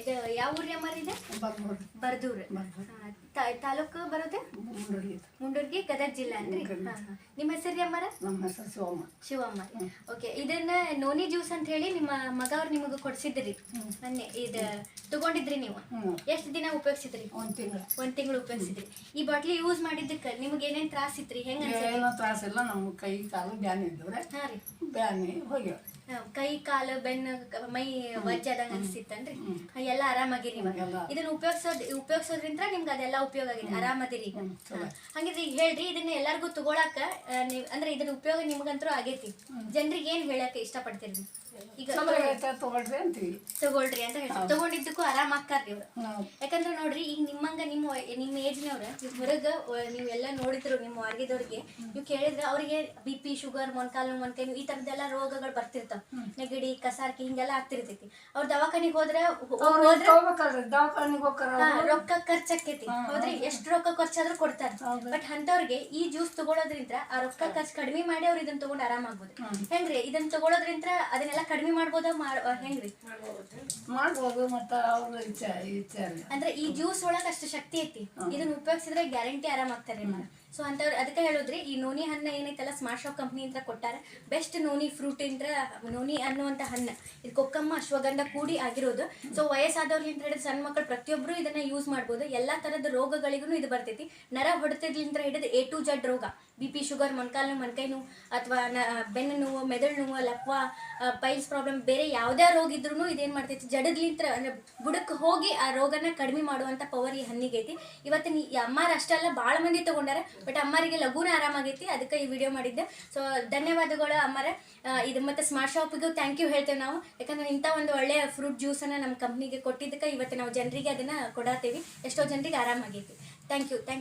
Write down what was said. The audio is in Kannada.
ಇದು ಯಾವ ಊರಿ ಅಮ್ಮರಿದೆ? ಬರ್ದೂರು. ತಾಲೂಕು ಬರೋದೆ ಮುಂಡೂರ್ಗಿ, ಗದಗ ಜಿಲ್ಲಾ ಅಂದ್ರೆ. ನಿಮ್ಮ ಹೆಸರು ಅಮ್ಮರ? ನಮ್ಮ ಹೆಸರು ಶಿವಮ್ಮ. ಶಿವಮ್ಮ. ಓಕೆ, ಇದನ್ನ ನೋನಿ ಜ್ಯೂಸ್ ಅಂತ ಹೇಳಿ ನಿಮ್ಮ ಮಗ ಅವ್ರು ನಿಮಗೆ ಕೊಡ್ಸಿದ್ರಿ ಮೊನ್ನೆ. ಇದು ತಗೊಂಡಿದ್ರಿ ನೀವು? ಎಷ್ಟು ದಿನ ಉಪಯೋಗಿಸಿದ್ರಿ? ಒಂದ್ ತಿಂಗಳು ಉಪಯೋಗಿಸಿದ್ರಿ. ಈ ಬಾಟ್ಲಿ ಯೂಸ್ ಮಾಡಿದ್ದಕ್ಕೆ ನಿಮ್ಗೆ ಏನೇನ್ ತ್ರಾಸ ಇತ್ರಿ? ಹೆಂಗ? ಏನೋ ತ್ರಾಸ ಇಲ್ಲ. ನಮ್ಮ ಕೈ ಕಾಲು ಬ್ಯಾನಿ ಇದ್ದವ್ರೆ. ಹಾ ರೀ, ಬ್ಯಾನಿ ಹೋಗ್ಯಾವ. ಕೈ ಕಾಲು ಬೆನ್ನು ಮೈ ವಜ್ಜಾದಂಗ ಅನ್ಸಿತ್ತನ್ರಿ? ಎಲ್ಲ ಆರಾಮಾಗಿರಿ ಇವಾಗ? ಇದನ್ನ ಉಪಯೋಗಿಸೋದ್ರಿಂದ ನಿಮ್ಗೆ ಅದೆಲ್ಲ ಉಪಯೋಗ ಆಗಿದೆ, ಆರಾಮದಿರಿ ಈಗ? ಹಂಗಿದ್ರೆ ಈಗ ಹೇಳ್ರಿ, ಇದನ್ನ ಎಲ್ಲಾರ್ಗು ತಗೊಳಕ ಅಂದ್ರೆ ಇದನ್ನ ಉಪಯೋಗ ನಿಮ್ಗಂತೂ ಆಗೇತಿ. ಜನರಿಗೆ ಏನ್ ಹೇಳಕ್ ಇಷ್ಟಪಡ್ತೀರಿ? ಈಗ ತಗೊಳ್ರಿ ಅಂತ ಹೇಳಿ ತಗೊಂಡಿದ್ದಕ್ಕೂ ಆರಾಮ ಆಕ್ಕಾರ್ರಿ ಇವ್ರು. ಯಾಕಂದ್ರೆ ನೋಡ್ರಿ, ಈಗ ನಿಮ್ಮಂಗ ನಿಮ್ಮ ಏಜ್ನವ್ರ ಹೊರಗ ನೀವೆಲ್ಲ ನೋಡಿದ್ರು ನಿಮ್ಮ ವರ್ಗದವ್ರಿಗೆ ನೀವು ಕೇಳಿದ್ರೆ ಅವ್ರಿಗೆ BP, ಶುಗರ್, ಮೊಣಕಾಲು ನೋವು, ಈ ತರದೆಲ್ಲ ರೋಗಗಳು ಬರ್ತಿರ್ತಾವ. ನೆಗಡಿ, ಕಸಾರ್ಕಿ ಹಿಂಗೆಲ್ಲ ಆಗ್ತಿರ್ತೈತಿ. ಅವ್ರ ದವಾಖಾನಿಗೆ ಹೋದ್ರೆ ರೊಕ್ಕ ಖರ್ಚಾಕೈತಿ. ಹೌದ್ರಿ? ಎಷ್ಟು ರೊಕ್ಕ ಖರ್ಚಾದ್ರೂ ಕೊಡ್ತಾರ. ಬಟ್ ಅಂತವ್ರಿಗೆ ಈ ಜ್ಯೂಸ್ ತಗೊಳೋದ್ರಿಂದ ಆ ರೊಕ್ಕ ಖರ್ಚು ಕಡಿಮೆ ಮಾಡಿ ಅವ್ರು ಇದನ್ನ ತಗೊಂಡ್ ಆರಾಮಾಗ್ಬೋದು. ಹೆಂಗ್ರಿ ಇದನ್ನ ತಗೊಳೋದ್ರಿಂದ ಅದನ್ನೆಲ್ಲ ಕಡಿಮೆ ಮಾಡ್ಬೋದ? ಹೆಂಗ್ರಿ ಮಾಡ್ಬೋದು. ಮತ್ತ ಅಂದ್ರೆ ಈ ಜ್ಯೂಸ್ ಒಳಗ ಅಷ್ಟು ಶಕ್ತಿ ಐತಿ. ಇದನ್ನ ಉಪಯೋಗಿಸಿದ್ರೆ ಗ್ಯಾರಂಟಿ ಆರಾಮಾಗ್ತಾರೆ. ಸೊ ಅಂತವ್ರು ಅದಕ್ಕೆ ಹೇಳುದ್ರಿ, ಈ ನೋನಿ ಹಣ್ಣು ಏನೈತಲ್ಲ ಸ್ಮಾರ್ಟ್ ಶಾಪ್ ಕಂಪ್ನಿ ಅಂತ ಕೊಟ್ಟಾರ. Best noni fruit Indra noni ಅನ್ನುವಂತ ಹಣ್ಣು. ಇದು ಕೊಕ್ಕಮ್ಮ, ಅಶ್ವಗಂಧ ಕೂಡಿ ಆಗಿರೋದು. ಸೊ ವಯಸ್ಸಾದವ್ರಿಂದ ಹಿಡಿದು ಸಣ್ಣ ಮಕ್ಕಳು ಪ್ರತಿಯೊಬ್ರು ಇದನ್ನ ಯೂಸ್ ಮಾಡ್ಬೋದು. ಎಲ್ಲಾ ತರದ ರೋಗಗಳಿಗೂ ಇದು ಬರ್ತೈತಿ. ನರ ಹೊಡೆತದಿಂದ ಹಿಡಿದು A to Z ರೋಗ, BP, ಶುಗರ್, ಮೊಣಕಾಲು ನೋವು, ಮೊಣಕೈ ನೋವು, ಅಥವಾ ಬೆನ್ನು ನೋವು, ಮೆದುಳು ನೋವು, ಲಕ್ವಾ, ಪೈಲ್ಸ್ ಪ್ರಾಬ್ಲಮ್, ಬೇರೆ ಯಾವುದೇ ರೋಗ ಇದ್ರೂ ಇದೇನ್ ಮಾಡ್ತೈತಿ, ಜಡದ್ಲಿಂತ್ರ ಅಂದ್ರೆ ಬುಡಕ್ಕೆ ಹೋಗಿ ಆ ರೋಗನ ಕಡಿಮೆ ಮಾಡುವಂತ ಪವರ್ ಈ ಹಣ್ಣಿಗೆ ಐತಿ. ಇವತ್ತಿನ ಅಮ್ಮಾರ ಅಷ್ಟೆಲ್ಲ ಭಾಳ ಮಂದಿ ತಗೊಂಡಾರ. ಬಟ್ ಅಮ್ಮರಿಗೆ ಲಘುನ ಆರಾಮಾಗೈತಿ. ಅದಕ್ಕೆ ಈ ವಿಡಿಯೋ ಮಾಡಿದ್ದೆ. ಸೊ ಧನ್ಯವಾದಗಳು ಅಮ್ಮರ. ಇದು ಮತ್ತೆ ಸ್ಮಾರ್ಟ್ ಶಾಪಿಗೂ ಥ್ಯಾಂಕ್ ಯು ಹೇಳ್ತೇವೆ ನಾವು. ಯಾಕಂದ್ರೆ ಇಂಥ ಒಂದು ಒಳ್ಳೆಯ ಫ್ರೂಟ್ ಜ್ಯೂಸನ್ನು ನಮ್ಮ ಕಂಪ್ನಿಗೆ ಕೊಟ್ಟಿದ್ದಕ್ಕೆ ಇವತ್ತು ನಾವು ಜನರಿಗೆ ಅದನ್ನ ಕೊಡಾತೀವಿ. ಎಷ್ಟೋ ಜನರಿಗೆ ಆರಾಮಾಗೈತಿ. Thank you.